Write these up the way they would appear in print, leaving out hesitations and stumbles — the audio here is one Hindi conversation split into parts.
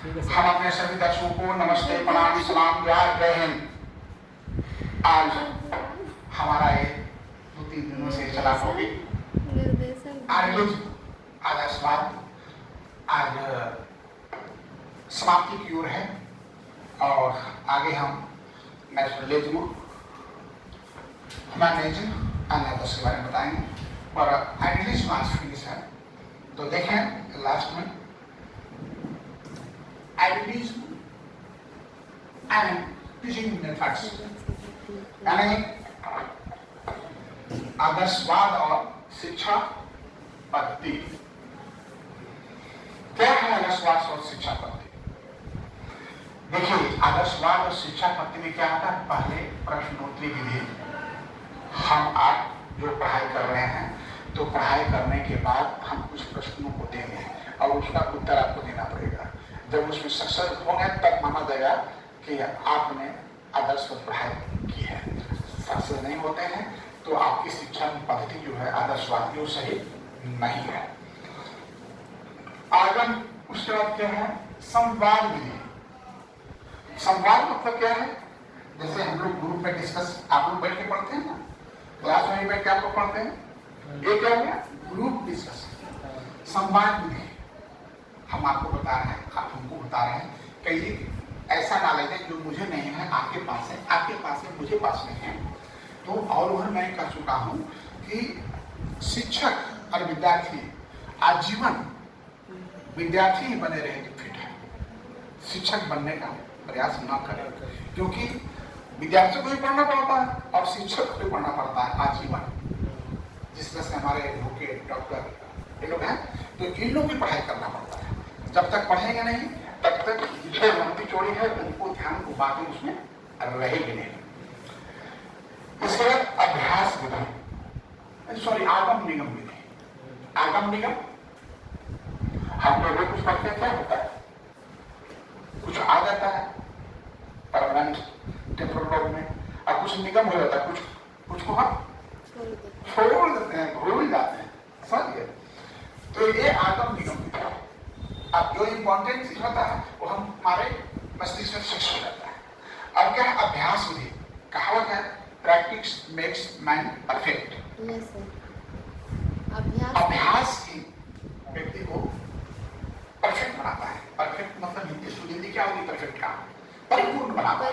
हम अपने सभी दर्शकों को नमस्ते, प्रणाम, सलाम, जय हिंद। आज हमारा ये 2-3 दिनों से चला टॉपिक आदर्शवाद आज समाप्ति की ओर है और आगे हम नेशनलिज्म, ह्यूमैनिज्म आदर्श के बारे में बताएंगे और आइडियलिज्म आज फिनिश है। तो देखें लास्ट में आइडियलिज्म एंड टीचिंग मेथड्स, यानी आदर्शवाद और शिक्षा पद्धति। क्या है आदर्शवाद और शिक्षा पद्धति? देखिए, आदर्शवाद और शिक्षा पद्धति में क्या आता है? पहले प्रश्नोत्तरी विधि। हम आज जो पढ़ाई कर रहे हैं तो पढ़ाई करने के बाद हम कुछ प्रश्नों को देंगे और उसका उत्तर आपको देना पड़ेगा। जब उसमें सक्सेस होंगे तब माना जाएगा कि आपने आदर्श पढ़ाई की है। सक्सेस नहीं होते हैं तो आपकी शिक्षा पद्धति जो है आदर्शवाद की, वो सही नहीं है। आगे उसके बाद क्या है? संवाद विधि। संवाद मतलब क्या है? जैसे हम लोग ग्रुप में डिस्कस, आप लोग बैठ के पढ़ते हैं ना, क्लास में बैठ के आप लोग पढ़ते हैं, ये क्या हो गया? Group discussion. संवाद विधि हम आपको बता रहे हैं, आप हमको बता रहे हैं। कई ऐसा नॉलेज है जो मुझे नहीं है, आपके पास है, आपके पास है, मुझे पास नहीं है। तो और मैं कह चुका हूं कि शिक्षक और विद्यार्थी आजीवन विद्यार्थी ही बने रहेंगे फिट है। शिक्षक बनने का प्रयास न करें, क्योंकि विद्यार्थी को भी पढ़ना पड़ता है और शिक्षक को भी पढ़ना पड़ता है आजीवन। जिस तरह से हमारे एडवोकेट, डॉक्टर ये लोग हैं, तो इन लोग की पढ़ाई करना पड़ता है। जब तक पढ़ेंगे नहीं तब तक जो लंबी चौड़ी है उनको ध्यान को बातें उसमें रहेगी नहीं। इसके बाद अभ्यास विधि, सॉरी आगम निगम विधि। आगम निगम हम लोग कुछ पढ़ते क्या होता है, कुछ आ जाता है परमानेंट टेम्पोरल में और कुछ निगम हो जाता है, कुछ को हम छोड़ देते हैं, भूल जाते हैं। समझ गए? तो ये आगम निगम विधि। अब जो इंपॉर्टेंट चीज होता है वो हमारे मस्तिष्क में फिक्स हो जाता है। अब क्या है? अभ्यास विधि। कहावत है, प्रैक्टिस मेक्स मैन परफेक्ट। अभ्यास ही व्यक्ति को परफेक्ट बनाता है। परफेक्ट मतलब हिंदी क्या होगी? परफेक्ट का परिपूर्ण बनाता है।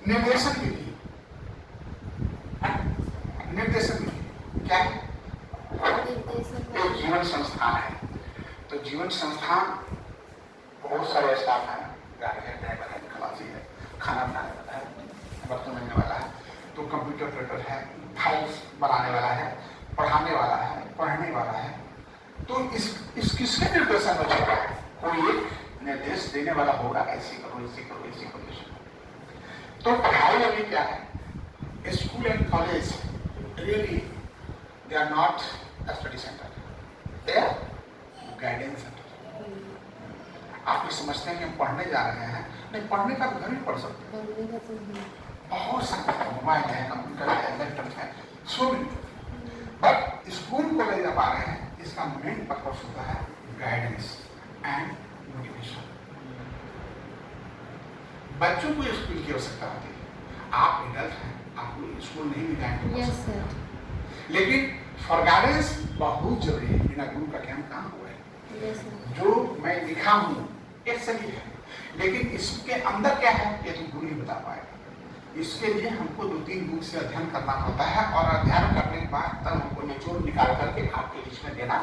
निर्देशन विधि। निर्देशन विधि क्या है? एक जीवन संस्थान है, तो जीवन संस्थान बहुत सारे स्टाफ हैं, गाड़ी है, ड्राइवर है, खलासी है, खाना बनाने वाला है, बर्तन धोने वाला है, तो कंप्यूटर ऑपरेटर है, फाइल्स बनाने वाला है, पढ़ाने वाला है, पढ़ने वाला है। तो इस किसके निर्देशन में चल रहा है? कोई एक निर्देश देने वाला होगा, ऐसे करो, ऐसे करो, ऐसे करो। तो पढ़ाई अभी क्या है? School and college really they are not study centre, they are guidance centre. आप ये समझते हैं कि हम पढ़ने जा रहे हैं, नहीं, पढ़ने का घर भी पढ़ सकते हैं। बहुत सारे मोबाइल है, कंप्यूटर है, लैपटॉप है, सो बट स्कूल कॉलेज जब आ रहे हैं, इसका मेन पर्पस होता है गाइडेंस एंड मोटिवेशन। बच्चों को स्कूल की आवश्यकता होती है। आप एडल्ट हैं, आपको स्कूल नहीं भी जाएंगे, लेकिन फॉर गाइडेंस बहुत जरूरी है। बिना गुरु का ज्ञान कहाँ हुआ है? जो मैं लिखा हूँ ये सही है, लेकिन इसके अंदर क्या है ये तो गुरु ही बता पाएगा। इसके लिए हमको 2-3 बुक से अध्ययन करना पड़ता है और अध्ययन करने के बाद तब हमको निचोड़ निकाल करके आपके बीच में देना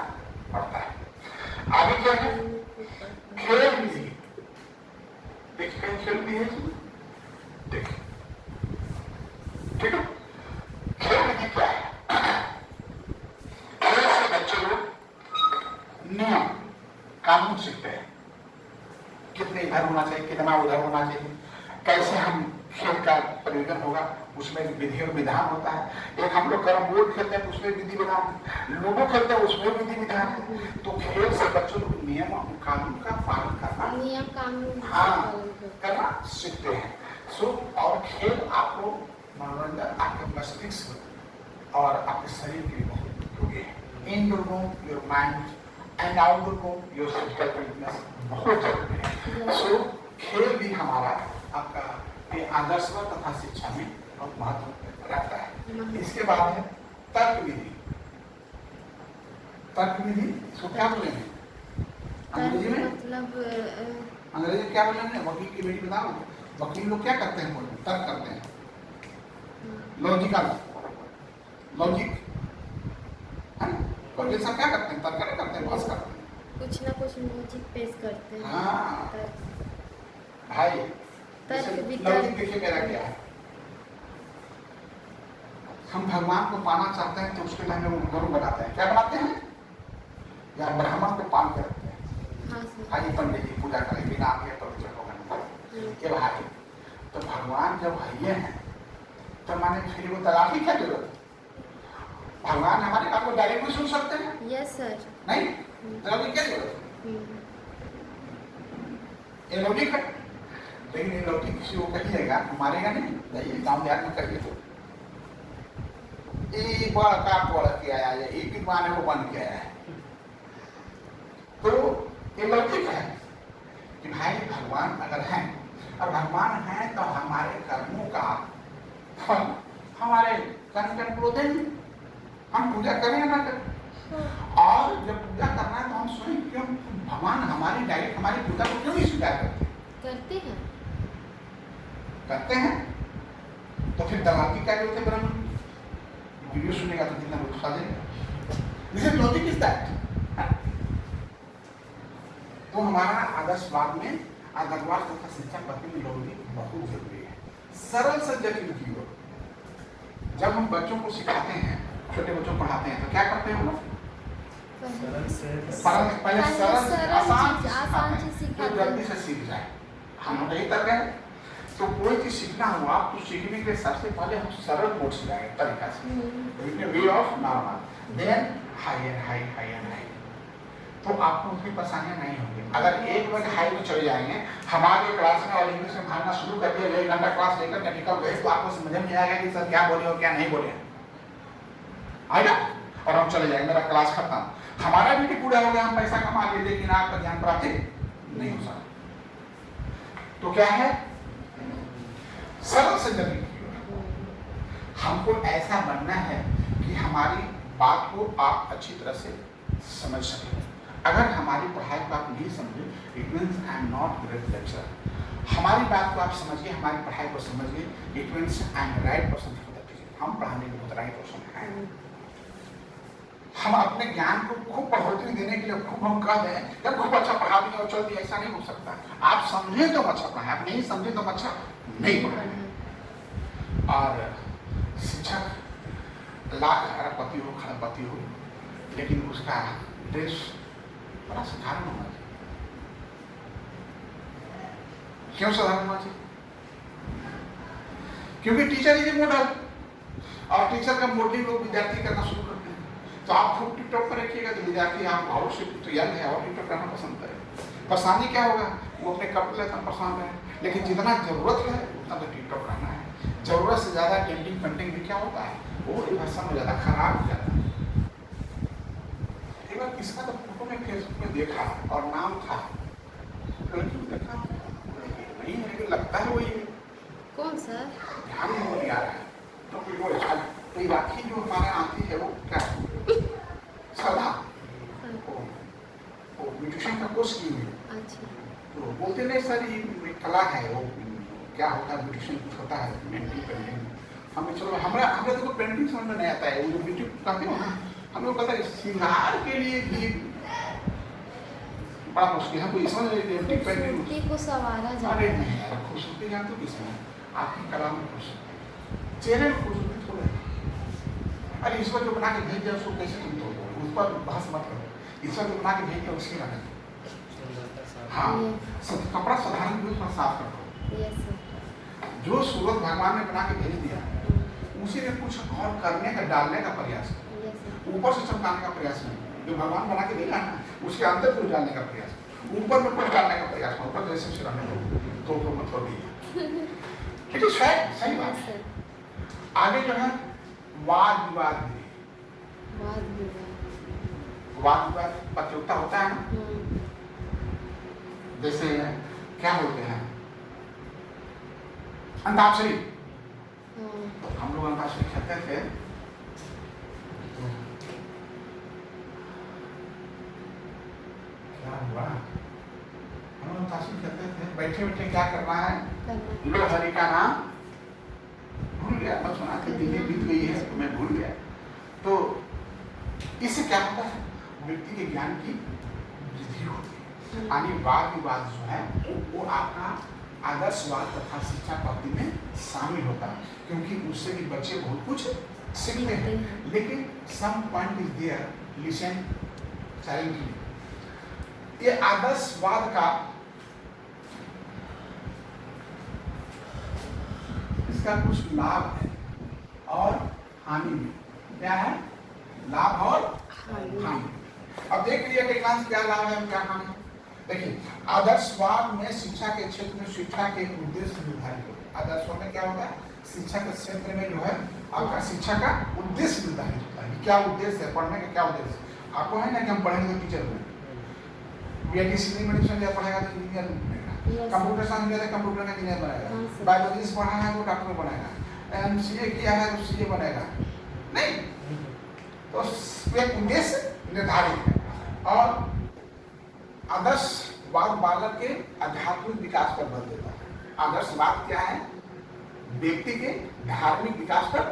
पड़ता है। आगे क्या है? खेल विधि। देखिए कहीं खेल भी है, देखिए ठीक है। खेल विधि क्या है? खेल से बच्चे लोग नियम कानून सीखते हैं, कितने इधर होना चाहिए, कितना उधर होना चाहिए, कैसे हम खेल का प्रयोजन होगा, उसमें विधि और विधान होता है। एक हम लोग कैरम बोर्ड खेलते हैं, उसमें विधि विधान, लूडो खेलते हैं, उसमें विधि विधान है। तो खेल से बच्चों को नियम और कानून का पालन करना, नियम कानून करना सीखते हैं। सो और खेल आपको मनोरंजन, आपके मस्तिष्क और आपके शरीर के लिए बहुत उपयोगी है। Improve your mind and outdoor को योर फिजिकल फिटनेस बहुत जरूरी है। सो खेल भी हमारा आपका ये आदर्शवाद तथा शिक्षा में बहुत महत्व रखता है। इसके बाद है तर्क विधि। तर्क विधि इसको क्या बोलेंगे अंग्रेजी में? मतलब अंग्रेजी में क्या बोलेंगे? वकील की बेटी बताओ। वकील लोग क्या करते हैं? तर्क करते हैं, लॉजिकल लॉजिक है ना। वकील सब क्या करते हैं? तर्क करते हैं, बहस करते हैं, कुछ ना कुछ लॉजिक पेश करते हैं। हाँ भाई लॉजिक देखिए मेरा क्या है। हम भगवान को पाना चाहते हैं तो उसके लिए हम लोग गुरु बनाते हैं। क्या बनाते हैं? या ब्राह्मण को पान के रखते हैं। हाँ भाई पंडित जी पूजा करें बिना आपके पवित्र होगा के भाई। तो भगवान जब है हैं तो माने फिर वो तलाक की क्या जरूरत है? भगवान हमारे बात को डायरेक्ट भी सुन सकते हैं। Yes sir. नहीं तलाक की क्या जरूरत है? ये लॉजिक है। लेकिन ये लॉजिक किसी को कहिएगा मारेगा नहीं। जाइए गाँव देहात में करिए तो बड़ा का बड़ा किया है, एक विद्वान को बन किया है। तो ये लौकिक है कि भाई भगवान अगर हैं और भगवान हैं तो हमारे कर्मों का फल हमारे कर्म को देंगे। हम पूजा करें या ना करें। और जब पूजा करना है तो हम स्वयं क्यों भगवान हमारी डायरेक्ट हमारी पूजा को क्यों नहीं स्वीकार करते हैं? करते हैं। तो फिर दलाल की क्या जरूरत है? ब्रह्म वीडियो सुनेगा तो जितना उठा देगा। This is logic is that. तो हमारा आदर्शवाद में आदर्शवाद तथा शिक्षा पति में लॉजिक बहुत जरूरी है। सरल से जटिल की ओर जब हम बच्चों को सिखाते हैं, छोटे बच्चों को पढ़ाते हैं तो क्या करते हैं हम लोग? पहले सरल आसान जो जल्दी से सीख जाए। हम लोग यही कर रहे हैं। तो कोई चीज सीखना हुआ तो सीखने के लिए सबसे पहले हम सरल मोड से जाएंगे तरीका से, way of normal, then high and high, high and high. तो आपको उतनी परेशानियां नहीं होंगी। अगर एक बार हाई में चले जाएंगे, हमारे क्लास में और इंग्लिश में भागना शुरू कर दिया, 1 घंटा क्लास लेकर के निकल गए तो आपको समझ में आएगा कि सर क्या बोले और क्या नहीं बोले आएगा, और हम चले जाएंगे, मेरा क्लास खत्म। हमारा भी पूरा हो गया, हम पैसा कमा लिए, लेकिन आपका ज्ञान प्राप्ति नहीं हो सकता। तो क्या है? सरल से जटिल की ओर हमको ऐसा बनना है कि हमारी बात को आप अच्छी तरह से समझ सकें। अगर हमारी पढ़ाई को आप नहीं समझे, it means I am not great lecture. हमारी बात को आप समझिए, हमारी पढ़ाई को समझिए, it means I am right person for that teacher. हम पढ़ाने के बहुत राइट पर्सन हैं। हम अपने ज्ञान को खूब बढ़ोतरी देने के लिए खूब हम कह दें जब खूब अच्छा पढ़ा दिया और चल दिया, ऐसा नहीं हो सकता। आप समझे तो अच्छा पढ़ाएं, आप नहीं समझे तो अच्छा नहीं पढ़ाएं। और शिक्षक लाख अरबपति हो, खरबपति हो, लेकिन उसका देश बड़ा साधारण होना चाहिए। क्यों साधारण होना चाहिए? क्योंकि टीचर इज ए मॉडल, और टीचर का मॉडलिंग लोग विद्यार्थी करना शुरू करते हैं। तो आप खूब टिकटॉक पर रखिएगा तो विद्यार्थी आप और से तो यंग है और टिकटॉक करना पसंद करें। परेशानी क्या होगा? वो अपने कपड़े लेकर परेशान है, लेकिन जितना जरूरत है उतना तो टिकटॉक करना है। जरूरत से ज्यादा टेंटिंग पेंटिंग भी क्या होता है, वो भाषा में ज्यादा खराब हो जाता है। एक बार किसका तो फोटो में फेसबुक में देखा और नाम था, देखा नहीं है लेकिन लगता है वही। कौन सा? ध्यान नहीं आ रहा है। तो फिर वो राखी जो हमारे आती है वो क्या है? सदा वो ब्यूटिशियन का कोर्स की हुई। अच्छा। तो बोलते नहीं सर ये कला है, वो क्या होता है ब्यूटिशियन कुछ होता है, पेंटिंग। हमें चलो हमारे तो पेंटिंग समझ में नहीं आता है। वो जो ब्यूटी कहते हो ना, हम लोग कहते हैं श्रृंगार के लिए भी बड़ा मुश्किल है। कोई समझ नहीं पेंटिंग को संवारा जाता है। खूबसूरती जानते हो किसमें? आपकी कला में खूबसूरती, चेहरे में खूबसूरती थोड़ा। अरे ईश्वर जो बना के भेज दिया उसको कैसे तुम तोड़ो? उस पर बहस मत करो। ईश्वर जो बना के भेज दिया उसकी रखो। हाँ, कपड़ा साधारण भी उसमें साफ रखो। जो सूरत भगवान ने बना के भेज दिया उसी में कुछ और करने का, डालने का प्रयास करो। ऊपर से चमकाने का प्रयास नहीं। जो भगवान बना के भेजा ना उसके अंदर कुछ डालने का प्रयास, ऊपर में कुछ डालने का प्रयास, ऊपर जैसे से रहने दो तो मत हो गई। लेकिन शायद सही बात है। आगे जो है वाद विवाद, वाद विवाद प्रतियोगिता होता है ना, हाँ, जैसे क्या बोलते हैं अंताक्षरी, हाँ, हम लोग अंताक्षरी खेलते थे। क्या हुआ, हम लोग अंताक्षरी खेलते थे, बैठे बैठे क्या करना है, करना लो हरि का नाम भूल गया, मैं सुना कि दिल्ली बीत गई है तो मैं भूल गया। तो इससे क्या होता है, व्यक्ति के ज्ञान की वृद्धि होती है। यानी वाद विवाद जो है वो आपका आदर्शवाद तथा शिक्षा पद्धति में शामिल होता है, क्योंकि उससे भी बच्चे बहुत कुछ सीखते हैं। लेकिन some point is there, listen silently. ये आदर्शवाद का इसका कुछ लाभ है और हानि भी। क्या है, लाभ और हानि। अब देख लिया कि क्या लाभ है क्या हानि। देखिए, आदर्शवाद में शिक्षा के क्षेत्र में शिक्षा के उद्देश्य निर्धारित होते हैं। आदर्शवाद में क्या होता है, शिक्षा के क्षेत्र में जो है आपका शिक्षा का उद्देश्य निर्धारित होता है। क्या उद्देश्य है, पढ़ने का क्या उद्देश्य है। आपको है ना कि हम पढ़ेंगे तो टीचर बनेंगे, बीएससी सिविल मेडिसिन या पढ़ेगा तो इंजीनियर बनेगा, कंप्यूटर साइंस लिया तो कंप्यूटर का इंजीनियर बनेगा, बायोलॉजी से पढ़ा है तो डॉक्टर बनेगा, एमसीए किया है तो सीए बनेगा, नहीं। तो एक उद्देश्य निर्धारित है। और आदर्शवाद बालक के आध्यात्मिक विकास पर बल देता है। आदर्शवाद क्या है, व्यक्ति के धार्मिक विकास पर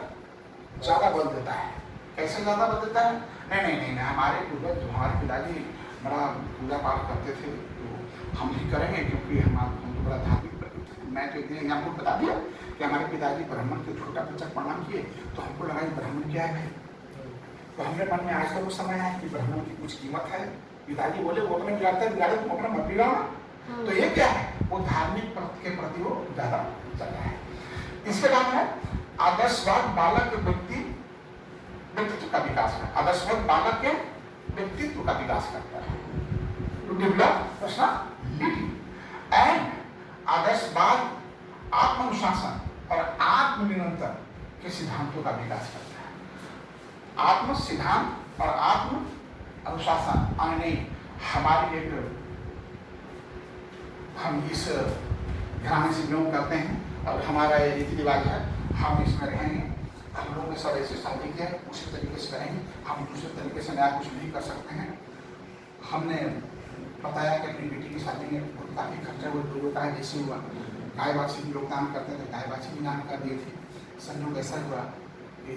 ज्यादा बल देता है। कैसे ज्यादा बल देता है, नहीं, हमारे पूर्वज, हमारे पिताजी बड़ा पूजा पाठ करते थे तो हम भी करेंगे, क्योंकि हम तो बड़ा धार्मिक प्रकृति थे। मैं तो एक दिन आपको बता दिया कि हमारे पिताजी ब्राह्मण के छोटा बच्चा प्रणाम किए तो हमको लगा ब्राह्मण क्या है। तो हमने मन में आज तक वो समय है कि ब्राह्मण की कुछ कीमत है। पिताजी बोले वो अपने बिगाड़े तुम अपना मत बिगाड़ना। तो ये क्या है, वो धार्मिक के प्रति वो ज्यादा चल रहा है। इसके बाद है आदर्शवाद बालक के व्यक्तित्व का विकास है। आदर्शवाद बालक के व्यक्तित्व का विकास करता है, टू डेवलप पर्सनालिटी। एंड आदर्शवाद आत्मानुशासन और आत्मनिरंतर के सिद्धांतों का विकास करता है। आत्म सिद्धांत और आत्म अनुशासन आने हमारी एक, हम इस घराने से बिलोंग करते हैं और हमारा ये रीति रिवाज है, हम इसमें रहेंगे। हम लोग ने सब ऐसे शादी किया है, उसी तरीके से रहेंगे। हम दूसरे तरीके से नया कुछ नहीं कर सकते हैं। हमने बताया कि अपनी बेटी की शादी में काफ़ी खर्चा होता है। जैसे हुआ गाय बाछी भी लोग दान करते थे, गाय बाछी भी दान कर दिए थे। संयोग ऐसा हुआ कि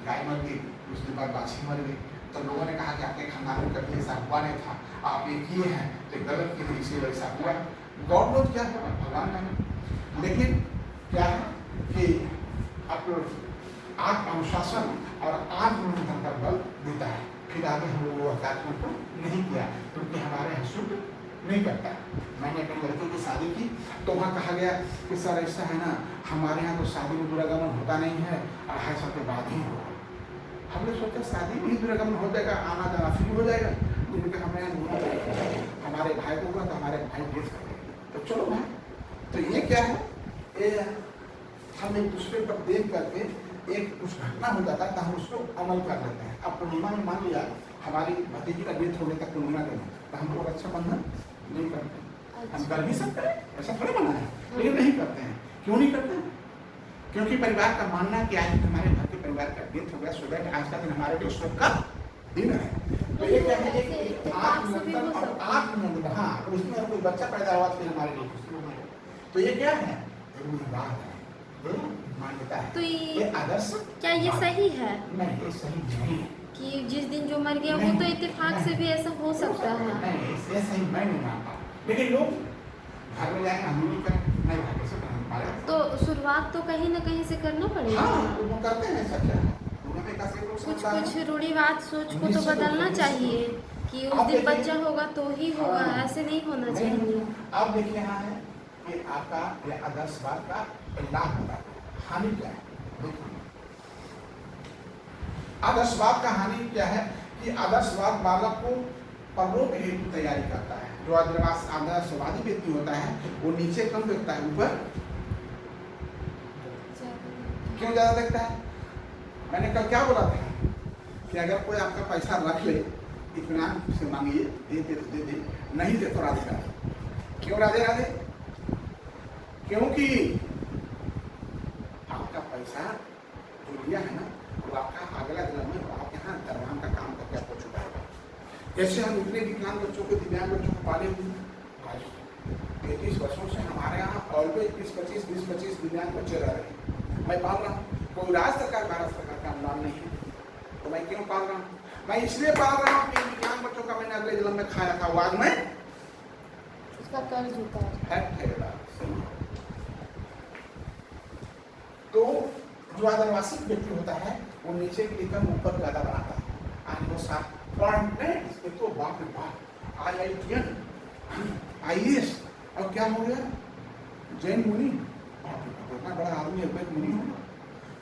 गाय मर गई, कुछ दिन बाद बाछी मर गई। तो लोगों ने कहा कि आपके खानदान में कभी ऐसा हुआ नहीं था, आप ये किए हैं तो गलत किए, इसलिए वैसा हुआ। गॉड नोज क्या हुआ, भगवान नहीं। लेकिन क्या है कि आपको आत्म अनुशासन और आत्मनियंत्रण का बल देता है। फिर आगे हम लोग वो अध्यात्म को नहीं किया, क्योंकि हमारे यहाँ शुद्ध नहीं करता। मैंने अपने लड़के की शादी की तो वहाँ कहा गया कि सर ऐसा है ना, हमारे यहाँ तो शादी में दुरागमन होता नहीं है, 2.5 साल के बाद ही होगा। हमने सोचा शादी में ही दुरागमन हो जाएगा, आना जाना शुरू हो जाएगा। क्योंकि हमें हमारे भाई को हुआ तो हमारे भाई देश करेंगे, तो चलो भाई। तो ये क्या है, ये हम एक दूसरे पर देख करके एक कुछ घटना हो जाता है तो हम उसको अमल कर लेते हैं। अब पूर्णिमा में मान लिया हमारी भतीजी का डेथ हो गया था पूर्णिमा के दिन, तो हम लोग रक्षाबंधन नहीं करते। हम कर भी सकते हैं, ऐसा थोड़ा मना है, लेकिन नहीं करते हैं। क्यों नहीं करते हैं? क्योंकि परिवार का मानना है कि आज हमारे घर के परिवार का डेथ हो गया, सुबह आज का दिन हमारे लिए शोक का दिन है। तो ये क्या है, एक आत्मनियंत्रण और आत्मनियंत्रण। हाँ, उसमें कोई बच्चा पैदा हुआ फिर हमारे लिए खुशी हो। तो ये क्या है, बात है, मान्यता है। तो ये आदर्श क्या ये सही है? नहीं, ये सही नहीं है कि जिस दिन जो मर गया वो तो इत्तेफाक से भी ऐसा हो सकता है। नहीं, ये सही मैं नहीं मानता। लेकिन लोग घर में जाएंगे, हम नहीं करें, नहीं भाई कैसे करेंगे। तो शुरुआत तो कहीं ना कहीं से करना पड़ेगा। हाँ, वो करते हैं ऐसा क्या है, कुछ रूढ़िवाद सोच को तो बदलना चाहिए कि उस दिन बच्चा होगा तो ही होगा, ऐसे नहीं होना चाहिए। अब देखिए यहाँ है कि आपका ये आदर्शवाद का लाभ होता है, हानि क्या है। देखिए आदर्शवाद का हानि क्या है कि आदर्शवाद बालक को परलोक हेतु तैयारी करता है। जो आदर्शवादी व्यक्ति होता है वो नीचे कम देखता है, ऊपर क्यों ज्यादा देखता है। मैंने कल क्या बोला था कि अगर कोई आपका पैसा रख ले इत्मीनान से मांगिए, दे दे तो दे दे, नहीं दे तो राधे राधे। क्यों राधे राधे? क्योंकि आपका पैसा जो लिया है ना, वो आपका अगला जन्म में आपके यहाँ दरबान का काम करके आपको चुकाएगा। जैसे हम इतने विकलांग बच्चों को, दिव्यांग बच्चों को पाले हुए, आज 33 वर्षों से हमारे यहाँ ऑलवेज 20-25 दिव्यांग बच्चे रह रहे हैं। मैं पाल रहा हूँ, कोई राज्य सरकार भारत सरकार का अनुदान नहीं है, तो मैं क्यों पाल रहा हूँ? मैं इसलिए पाल रहा हूँ कि विकलांग बच्चों का मैंने अगले जन्म में खाया था, आज मैं उसका कर्ज उतार। तो जो आदिवासी व्यक्ति होता है वो नीचे की इनकम ऊपर ज्यादा बनाता है। आज वो 7 इसमें तो बाप रे बाप, IITN, IAS, और क्या हो गया? जैन मुनि, इतना बड़ा आदमी है, मुनि होगा।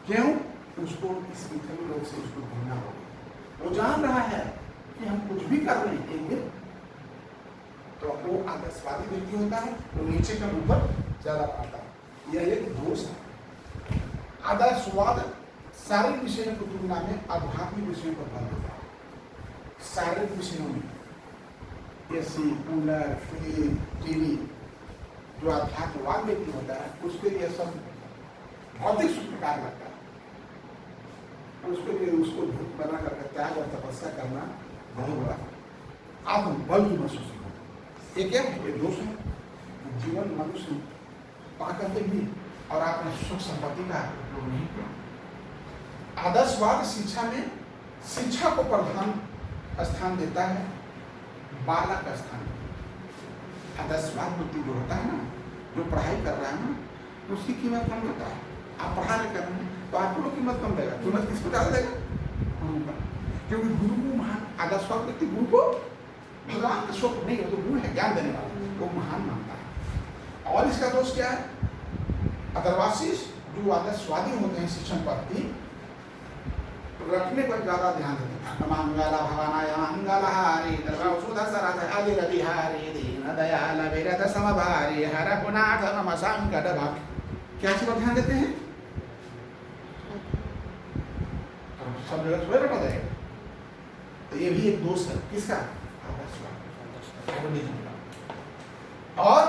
क्यों? उसको इस पृथ्वी लोग से उसको ढूंढना होगा। वो जान रहा है कि हम कुछ भी कर रहे हैं एक दिन, तो वो आदर्शवादी व्यक्ति होता है, वो नीचे का ऊपर ज्यादा पाता है। यह एक दोष है। आदर्शवाद शारीरिक विषयों की तुलना में आध्यात्मिक विषयों पर बल देता है। शारीरिक विषयों में एसी, कूलर, फ्रिज, टीवी, जो आध्यात्मवाद व्यक्ति होता है उसके लिए सब भौतिक सुख प्रकार लगता है, उसके लिए उसको धूप बना करके त्याग और तपस्या करना बहुत बड़ा आत्मबल की महसूस होता है। ये क्या है? ये दोष है। जीवन मनुष्य पा करके भी और आपने सुख संपत्ति का उपयोग नहीं किया। आदर्शवाद शिक्षा में शिक्षा को प्रधान स्थान देता है, बालक स्थान। आदर्शवाद व्यक्ति जो होता है ना, जो पढ़ाई कर रहा है ना, तो उसकी कीमत कम होता है। आप पढ़ाई कर रहे हैं तो आपको कीमत कम देगा। कीमत किसको ज्यादा देगा? गुरु का। क्योंकि गुरु को महान, आदर्शवाद व्यक्ति गुरु को भगवान का स्वरूप नहीं है, तो गुरु है ज्ञान देने वाला, वो महान मानता है। और इसका दोष क्या है? अदरवासी जो आदर्शवादी होते हैं शिक्षण पद्धति रखने पर ज्यादा ध्यान देते हैं। मंगला भवानाय मंगलहारी दर्शुदसरथ आदि रविहारी दीन दयाल विरत समभारी हर गुणार्थ नम संकट भाग। क्या चीज पर ध्यान देते हैं? सब जगह स्वयं रखा जाएगा। तो ये भी एक दोष है किसका? और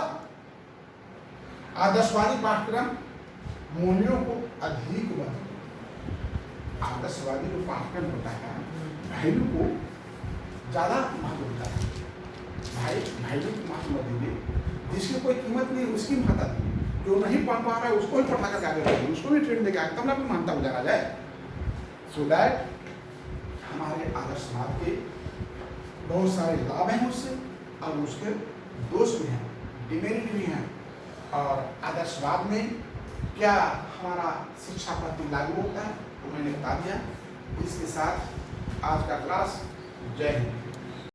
आदर्शवादी पाठ्यक्रम मूल्यों को अधिक बढ़ाता है। आदर्शवादी जो पाठ्यक्रम होता है वैल्यू को ज्यादा महत्व देता है। वैल्यू को महत्व मत दीजिए, जिसकी कोई कीमत नहीं उसकी महत्ता दी। जो नहीं पढ़ पा रहा है उसको ही पढ़ा करके आगे बढ़िए, उसको भी ट्रेन देके आगे, तब ना भी मानता हो जाना जाए। सो दैट हमारे आदर्शवाद के बहुत सारे लाभ हैं उससे, और उसके दोष भी हैं, डिमेरिट भी हैं। और आदर्शवाद में क्या हमारा शिक्षा पद्धति लागू होता है वो मैंने बता दिया। इसके साथ आज का क्लास जय हिंद।